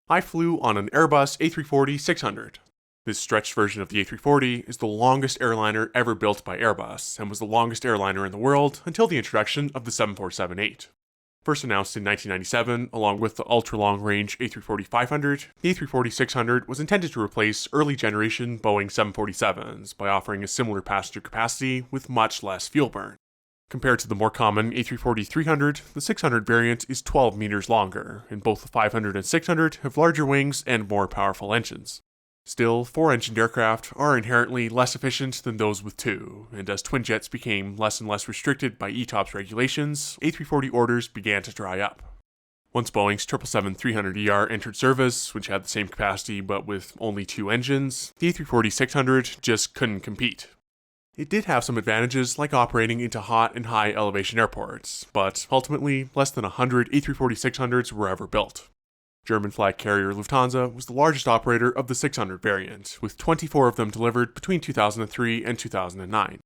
I flew on an Airbus A340-600. This stretched version of the A340 is the longest airliner ever built by Airbus, and was the longest airliner in the world until the introduction of the 747-8. First announced in 1997, along with the ultra-long-range A340-500, the A340-600 was intended to replace early-generation Boeing 747s by offering a similar passenger capacity with much less fuel burn. Compared to the more common A340-300, the 600 variant is 12 meters longer, and both the 500 and 600 have larger wings and more powerful engines. Still, four-engined aircraft are inherently less efficient than those with two, and as twin jets became less and less restricted by ETOPS regulations, A340 orders began to dry up. Once Boeing's 777-300ER entered service, which had the same capacity but with only two engines, the A340-600 just couldn't compete. It did have some advantages like operating into hot and high elevation airports, but ultimately less than 100 A340-600s were ever built. German flag carrier Lufthansa was the largest operator of the 600 variant, with 24 of them delivered between 2003 and 2009.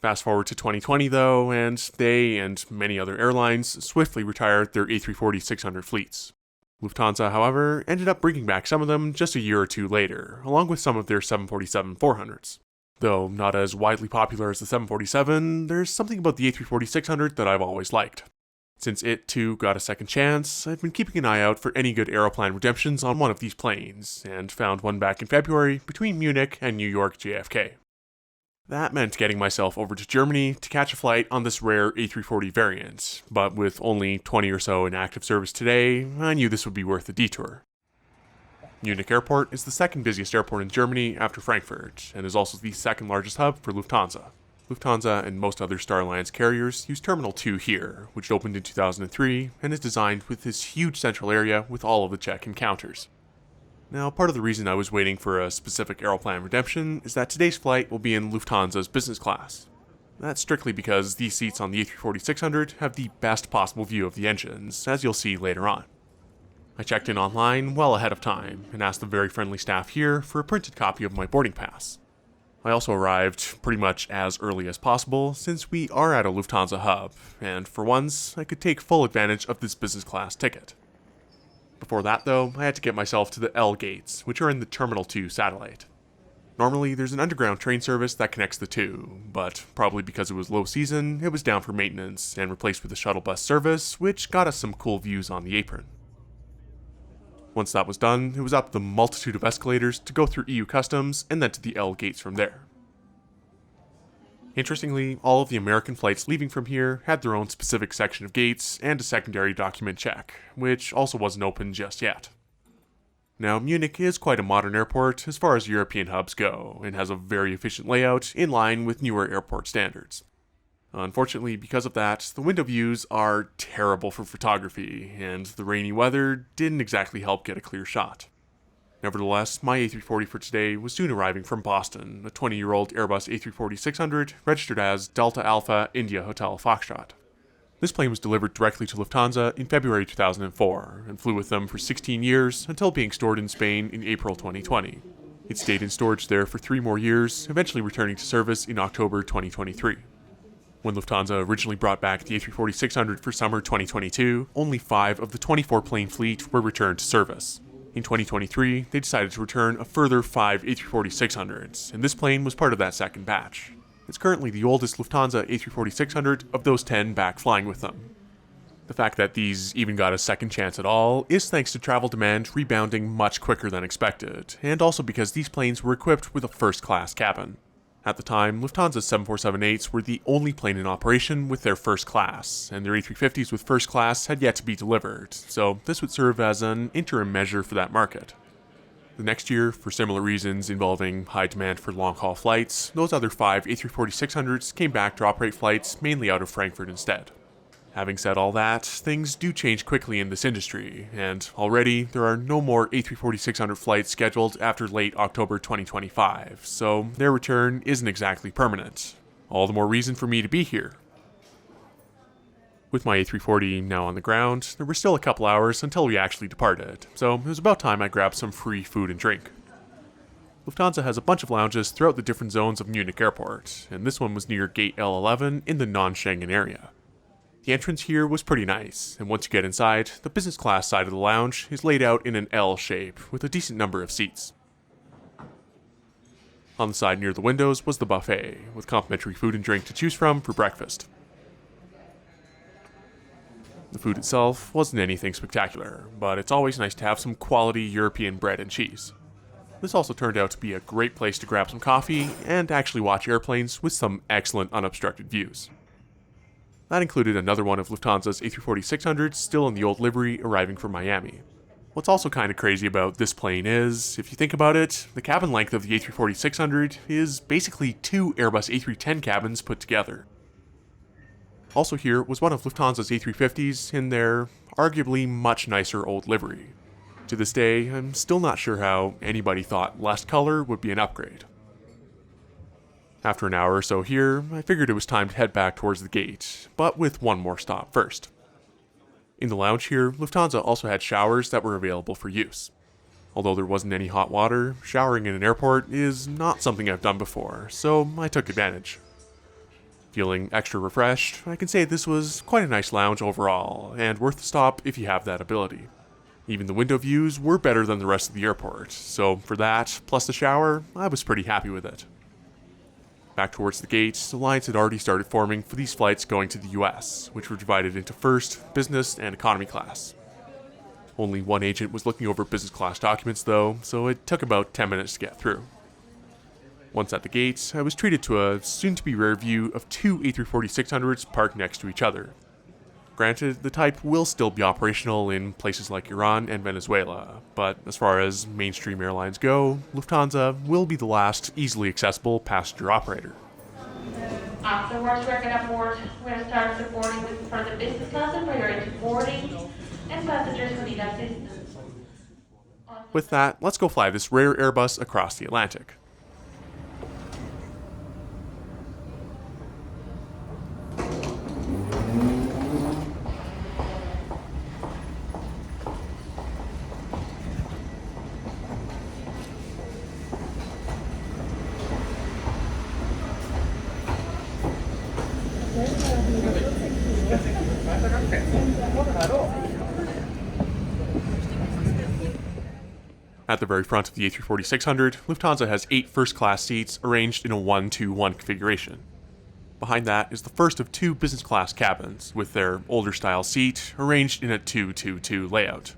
Fast forward to 2020 though, and they and many other airlines swiftly retired their A340-600 fleets. Lufthansa, however, ended up bringing back some of them just a year or two later, along with some of their 747-400s. Though not as widely popular as the 747, there's something about the A340-600 that I've always liked. Since it, too, got a second chance, I've been keeping an eye out for any good Aeroplan redemptions on one of these planes, and found one back in February between Munich and New York JFK. That meant getting myself over to Germany to catch a flight on this rare A340 variant, but with only 20 or so in active service today, I knew this would be worth the detour. Munich Airport is the second busiest airport in Germany after Frankfurt, and is also the second largest hub for Lufthansa. Lufthansa and most other Star Alliance carriers use Terminal 2 here, which opened in 2003, and is designed with this huge central area with all of the check-in counters. Now, part of the reason I was waiting for a specific Aeroplan redemption is that today's flight will be in Lufthansa's business class. That's strictly because these seats on the A340-600 have the best possible view of the engines, as you'll see later on. I checked in online well ahead of time, and asked the very friendly staff here for a printed copy of my boarding pass. I also arrived pretty much as early as possible, since we are at a Lufthansa hub, and for once, I could take full advantage of this business class ticket. Before that though, I had to get myself to the L gates, which are in the Terminal 2 satellite. Normally, there's an underground train service that connects the two, but probably because it was low season, it was down for maintenance, and replaced with a shuttle bus service, which got us some cool views on the apron. Once that was done, it was up the multitude of escalators to go through EU customs and then to the L gates from there. Interestingly, all of the American flights leaving from here had their own specific section of gates and a secondary document check, which also wasn't open just yet. Now, Munich is quite a modern airport as far as European hubs go, and has a very efficient layout in line with newer airport standards. Unfortunately, because of that, the window views are terrible for photography, and the rainy weather didn't exactly help get a clear shot. Nevertheless, my A340 for today was soon arriving from Boston, a 20-year-old Airbus A340-600 registered as Delta Alpha India Hotel Foxtrot. This plane was delivered directly to Lufthansa in February 2004, and flew with them for 16 years until being stored in Spain in April 2020. It stayed in storage there for 3 more years, eventually returning to service in October 2023. When Lufthansa originally brought back the A340-600 for summer 2022, only 5 of the 24-plane fleet were returned to service. In 2023, they decided to return a further 5 A340-600s, and this plane was part of that second batch. It's currently the oldest Lufthansa A340-600 of those 10 back flying with them. The fact that these even got a second chance at all is thanks to travel demand rebounding much quicker than expected, and also because these planes were equipped with a first-class cabin. At the time, Lufthansa's 747-8s were the only plane in operation with their first class, and their A350s with first class had yet to be delivered, so this would serve as an interim measure for that market. The next year, for similar reasons involving high demand for long-haul flights, those other 5 A340-600s came back to operate flights mainly out of Frankfurt instead. Having said all that, things do change quickly in this industry, and already there are no more A340-600 flights scheduled after late October 2025, so their return isn't exactly permanent. All the more reason for me to be here. With my A340 now on the ground, there were still a couple hours until we actually departed, so it was about time I grabbed some free food and drink. Lufthansa has a bunch of lounges throughout the different zones of Munich Airport, and this one was near Gate L11 in the non-Schengen area. The entrance here was pretty nice, and once you get inside, the business class side of the lounge is laid out in an L shape with a decent number of seats. On the side near the windows was the buffet, with complimentary food and drink to choose from for breakfast. The food itself wasn't anything spectacular, but it's always nice to have some quality European bread and cheese. This also turned out to be a great place to grab some coffee and actually watch airplanes with some excellent unobstructed views. That included another one of Lufthansa's A340-600s still in the old livery arriving from Miami. What's also kind of crazy about this plane is, if you think about it, the cabin length of the A340-600 is basically two Airbus A310 cabins put together. Also here was one of Lufthansa's A350s in their arguably much nicer old livery. To this day, I'm still not sure how anybody thought less color would be an upgrade. After an hour or so here, I figured it was time to head back towards the gate, but with one more stop first. In the lounge here, Lufthansa also had showers that were available for use. Although there wasn't any hot water, showering in an airport is not something I've done before, so I took advantage. Feeling extra refreshed, I can say this was quite a nice lounge overall, and worth the stop if you have that ability. Even the window views were better than the rest of the airport, so for that, plus the shower, I was pretty happy with it. Back towards the gate, the lines had already started forming for these flights going to the US, which were divided into first, business, and economy class. Only one agent was looking over business class documents though, so it took about 10 minutes to get through. Once at the gate, I was treated to a soon-to-be rare view of two A340-600s parked next to each other. Granted, the type will still be operational in places like Iran and Venezuela, but as far as mainstream airlines go, Lufthansa will be the last easily accessible passenger operator. Afterwards, we're going to start supporting for the business class and priority boarding and passengers who need assistance. With that, let's go fly this rare Airbus across the Atlantic. At the very front of the A340-600, Lufthansa has 8 first-class seats arranged in a 1-2-1 configuration. Behind that is the first of 2 business-class cabins, with their older-style seat arranged in a 2-2-2 layout.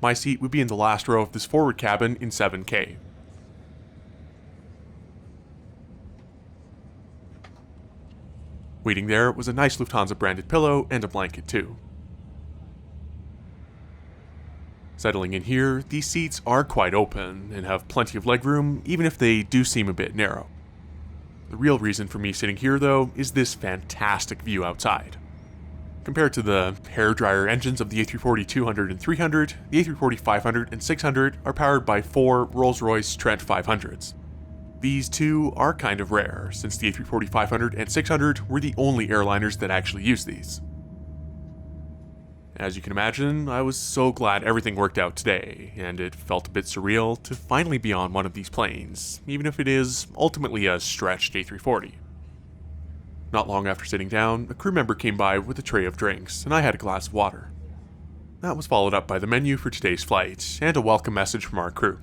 My seat would be in the last row of this forward cabin in 7K. Waiting there was a nice Lufthansa-branded pillow and a blanket too. Settling in here, these seats are quite open and have plenty of legroom, even if they do seem a bit narrow. The real reason for me sitting here though is this fantastic view outside. Compared to the hairdryer engines of the A340-200 and 300, the A340-500 and 600 are powered by 4 Rolls-Royce Trent 500s. These two are kind of rare, since the A340-500 and 600 were the only airliners that actually used these. As you can imagine, I was so glad everything worked out today, and it felt a bit surreal to finally be on one of these planes, even if it is ultimately a stretched A340. Not long after sitting down, a crew member came by with a tray of drinks, and I had a glass of water. That was followed up by the menu for today's flight, and a welcome message from our crew.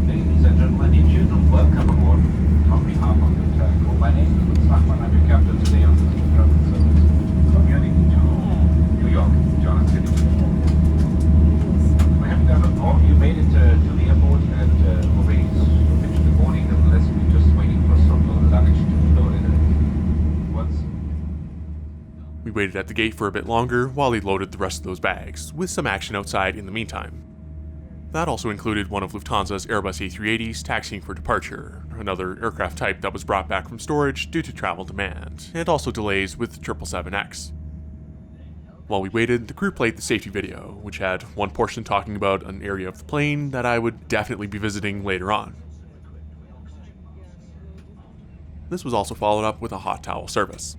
Ladies and gentlemen, welcome aboard. On behalf of the Takeoff, my name is Lutz Nachmann. I'm your captain today on the team travel service from Munich to New York, John City. We have done all. You made it to the airport and already finished the boarding. Nevertheless, we're just waiting for some luggage to be loaded. We waited at the gate for a bit longer while they loaded the rest of those bags, with some action outside in the meantime. That also included one of Lufthansa's Airbus A380s taxiing for departure, another aircraft type that was brought back from storage due to travel demand, and also delays with the 777X. While we waited, the crew played the safety video, which had one portion talking about an area of the plane that I would definitely be visiting later on. This was also followed up with a hot towel service.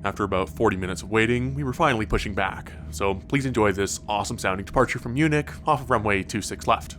After about 40 minutes of waiting, we were finally pushing back, so please enjoy this awesome sounding departure from Munich off of runway 26 left.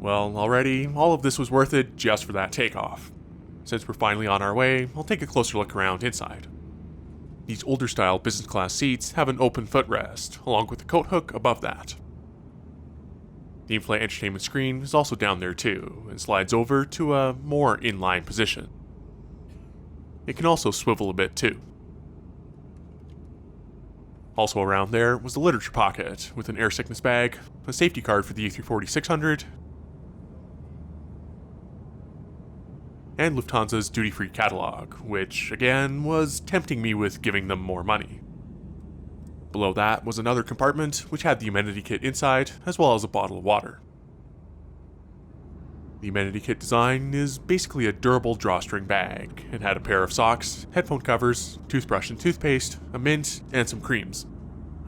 Well, already, all of this was worth it just for that takeoff. Since we're finally on our way, I'll take a closer look around inside. These older style business class seats have an open footrest, along with a coat hook above that. The in-flight entertainment screen is also down there too, and slides over to a more inline position. It can also swivel a bit too. Also around there was the literature pocket, with an air sickness bag, a safety card for the A340-600, and Lufthansa's duty-free catalog, which, again, was tempting me with giving them more money. Below that was another compartment, which had the amenity kit inside, as well as a bottle of water. The amenity kit design is basically a durable drawstring bag, and had a pair of socks, headphone covers, toothbrush and toothpaste, a mint, and some creams.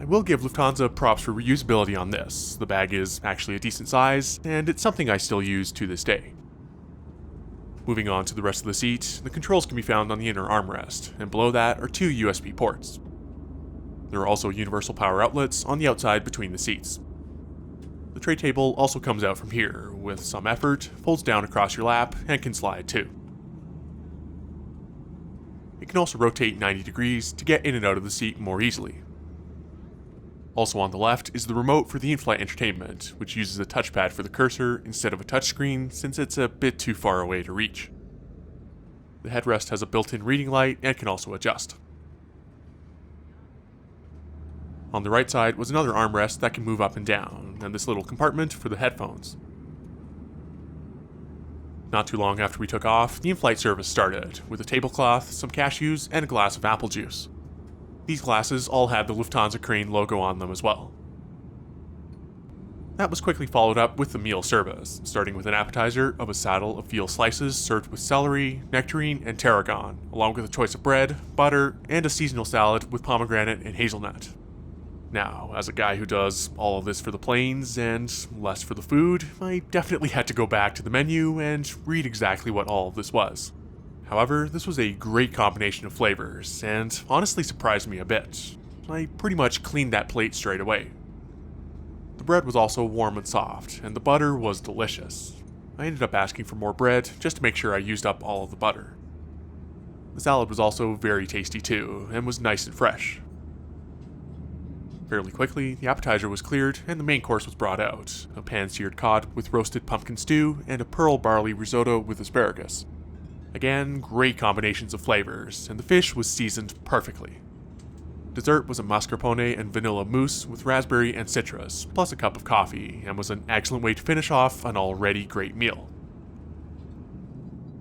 I will give Lufthansa props for reusability on this. The bag is actually a decent size, and it's something I still use to this day. Moving on to the rest of the seat, the controls can be found on the inner armrest, and below that are two USB ports. There are also universal power outlets on the outside between the seats. The tray table also comes out from here, with some effort, folds down across your lap, and can slide too. It can also rotate 90 degrees to get in and out of the seat more easily. Also on the left is the remote for the in-flight entertainment, which uses a touchpad for the cursor instead of a touchscreen since it's a bit too far away to reach. The headrest has a built-in reading light and can also adjust. On the right side was another armrest that can move up and down, and this little compartment for the headphones. Not too long after we took off, the in-flight service started, with a tablecloth, some cashews, and a glass of apple juice. These glasses all had the Lufthansa crane logo on them as well. That was quickly followed up with the meal service, starting with an appetizer of a saddle of veal slices served with celery, nectarine, and tarragon, along with a choice of bread, butter, and a seasonal salad with pomegranate and hazelnut. Now, as a guy who does all of this for the planes and less for the food, I definitely had to go back to the menu and read exactly what all of this was. However, this was a great combination of flavors, and honestly surprised me a bit. I pretty much cleaned that plate straight away. The bread was also warm and soft, and the butter was delicious. I ended up asking for more bread just to make sure I used up all of the butter. The salad was also very tasty too, and was nice and fresh. Fairly quickly, the appetizer was cleared and the main course was brought out, a pan-seared cod with roasted pumpkin stew and a pearl barley risotto with asparagus. Again, great combinations of flavors, and the fish was seasoned perfectly. Dessert was a mascarpone and vanilla mousse with raspberry and citrus, plus a cup of coffee, and was an excellent way to finish off an already great meal.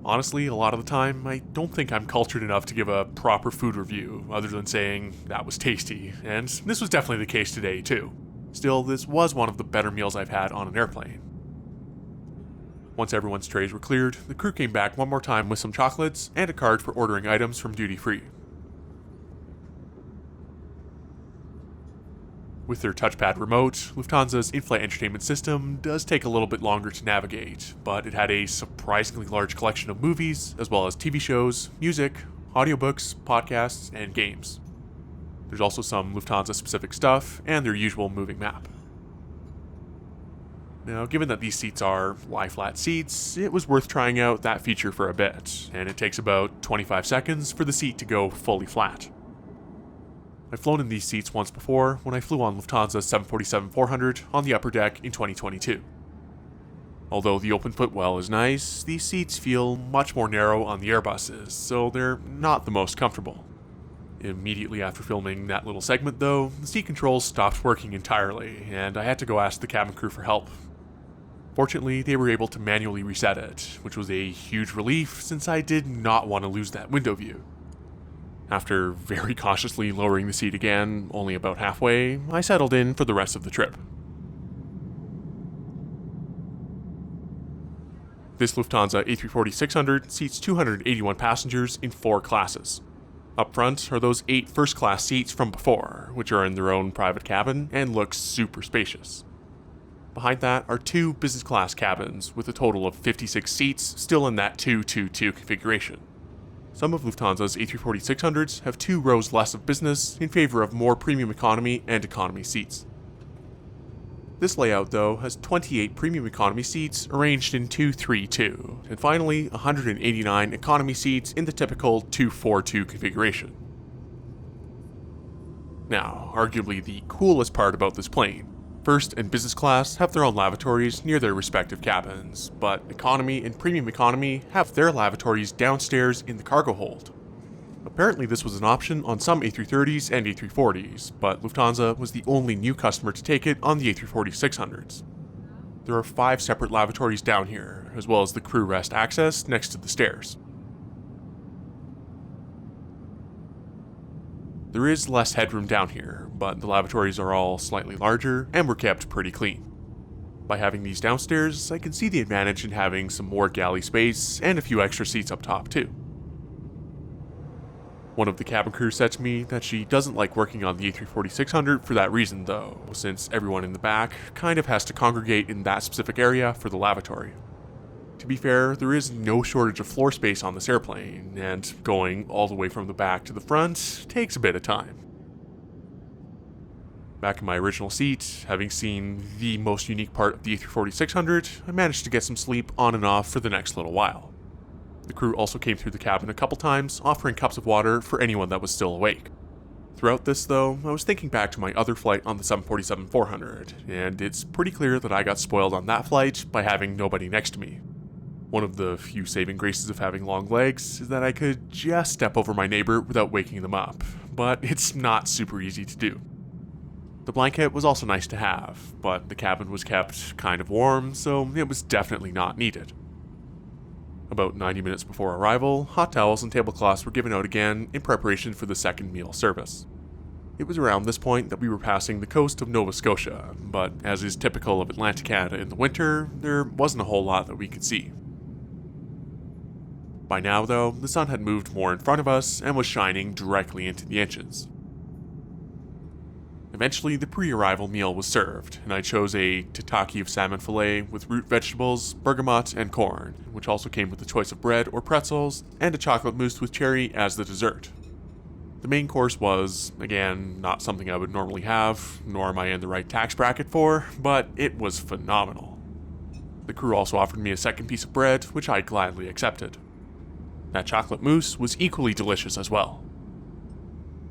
Honestly, a lot of the time, I don't think I'm cultured enough to give a proper food review, other than saying that was tasty, and this was definitely the case today too. Still, this was one of the better meals I've had on an airplane. Once everyone's trays were cleared, the crew came back one more time with some chocolates and a card for ordering items from duty-free. With their touchpad remote, Lufthansa's in-flight entertainment system does take a little bit longer to navigate, but it had a surprisingly large collection of movies, as well as TV shows, music, audiobooks, podcasts, and games. There's also some Lufthansa-specific stuff, and their usual moving map. Now, given that these seats are lie-flat seats, it was worth trying out that feature for a bit, and it takes about 25 seconds for the seat to go fully flat. I've flown in these seats once before when I flew on Lufthansa's 747-400 on the upper deck in 2022. Although the open footwell is nice, these seats feel much more narrow on the Airbuses, so they're not the most comfortable. Immediately after filming that little segment though, the seat controls stopped working entirely, and I had to go ask the cabin crew for help. Fortunately, they were able to manually reset it, which was a huge relief since I did not want to lose that window view. After very cautiously lowering the seat again, only about halfway, I settled in for the rest of the trip. This Lufthansa A340-600 seats 281 passengers in 4 classes. Up front are those 8 first-class seats from before, which are in their own private cabin and look super spacious. Behind that are 2 business-class cabins with a total of 56 seats still in that 2-2-2 configuration. Some of Lufthansa's A340-600s have 2 rows less of business in favor of more premium economy and economy seats. This layout, though, has 28 premium economy seats arranged in 2-3-2, and finally 189 economy seats in the typical 2-4-2 configuration. Now, arguably the coolest part about this plane. First and business class have their own lavatories near their respective cabins, but economy and premium economy have their lavatories downstairs in the cargo hold. Apparently this was an option on some A330s and A340s, but Lufthansa was the only new customer to take it on the A340-600s. There are 5 separate lavatories down here, as well as the crew rest access next to the stairs. There is less headroom down here, but the lavatories are all slightly larger and were kept pretty clean. By having these downstairs, I can see the advantage in having some more galley space and a few extra seats up top too. One of the cabin crew said to me that she doesn't like working on the A340-600 for that reason though, since everyone in the back kind of has to congregate in that specific area for the lavatory. To be fair, there is no shortage of floor space on this airplane, and going all the way from the back to the front takes a bit of time. Back in my original seat, having seen the most unique part of the A340-600, I managed to get some sleep on and off for the next little while. The crew also came through the cabin a couple times, offering cups of water for anyone that was still awake. Throughout this, though, I was thinking back to my other flight on the 747-400, and it's pretty clear that I got spoiled on that flight by having nobody next to me. One of the few saving graces of having long legs is that I could just step over my neighbor without waking them up, but it's not super easy to do. The blanket was also nice to have, but the cabin was kept kind of warm, so it was definitely not needed. About 90 minutes before arrival, hot towels and tablecloths were given out again in preparation for the second meal service. It was around this point that we were passing the coast of Nova Scotia, but as is typical of Atlantic Canada in the winter, there wasn't a whole lot that we could see. By now, though, the sun had moved more in front of us and was shining directly into the engines. Eventually, the pre-arrival meal was served, and I chose a tataki of salmon fillet with root vegetables, bergamot, and corn, which also came with a choice of bread or pretzels, and a chocolate mousse with cherry as the dessert. The main course was, again, not something I would normally have, nor am I in the right tax bracket for, but it was phenomenal. The crew also offered me a second piece of bread, which I gladly accepted. That chocolate mousse was equally delicious as well.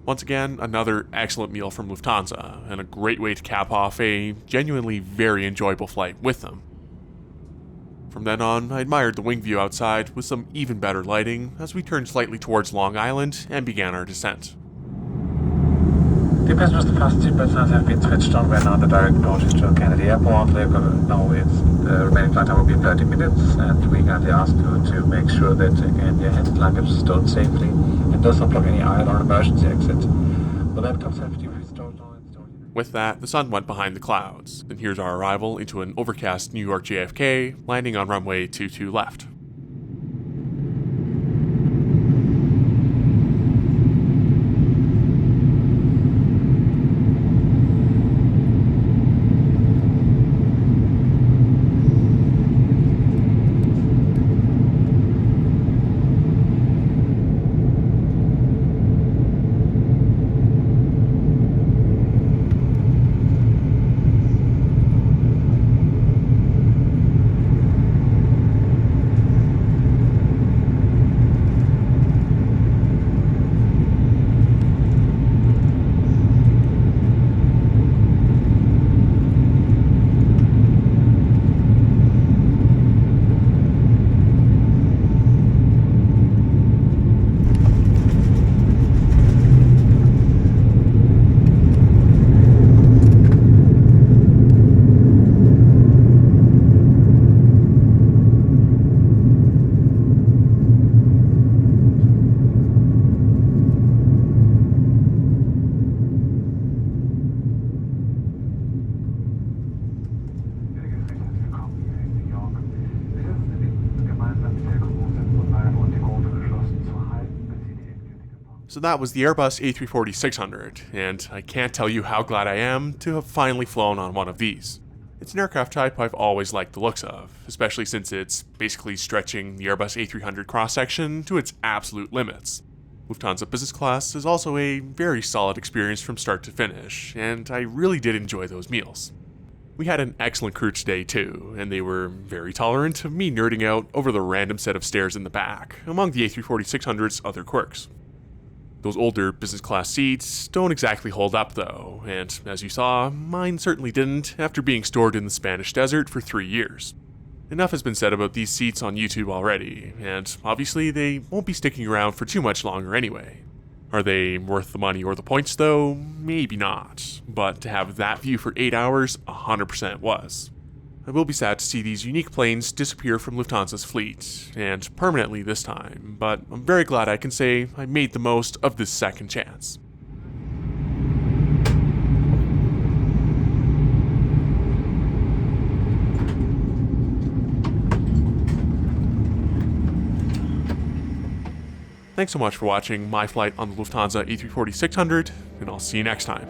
Once again, another excellent meal from Lufthansa, and a great way to cap off a genuinely very enjoyable flight with them. From then on, I admired the wing view outside with some even better lighting as we turned slightly towards Long Island and began our descent. The passengers the fast seatbelt signs have been switched on. We're now on the direct approach to Kennedy Airport. Now the remaining flight time will be 30 minutes, and we kindly ask you to make sure that again your hand luggage is stored safely and does not block any aisle or emergency exit. The laptop safety will be stored on and stored. With that, the sun went behind the clouds, and here's our arrival into an overcast New York JFK, landing on runway 22 left. So that was the Airbus A340-600, and I can't tell you how glad I am to have finally flown on one of these. It's an aircraft type I've always liked the looks of, especially since it's basically stretching the Airbus A300 cross-section to its absolute limits. Lufthansa Business Class is also a very solid experience from start to finish, and I really did enjoy those meals. We had an excellent crew today too, and they were very tolerant of me nerding out over the random set of stairs in the back, among the A340-600's other quirks. Those older business class seats don't exactly hold up though, and as you saw, mine certainly didn't after being stored in the Spanish desert for 3 years. Enough has been said about these seats on YouTube already, and obviously they won't be sticking around for too much longer anyway. Are they worth the money or the points though? Maybe not, but to have that view for 8 hours, 100% was. I will be sad to see these unique planes disappear from Lufthansa's fleet, and permanently this time, but I'm very glad I can say I made the most of this second chance. Thanks so much for watching my flight on the Lufthansa A340-600, and I'll see you next time.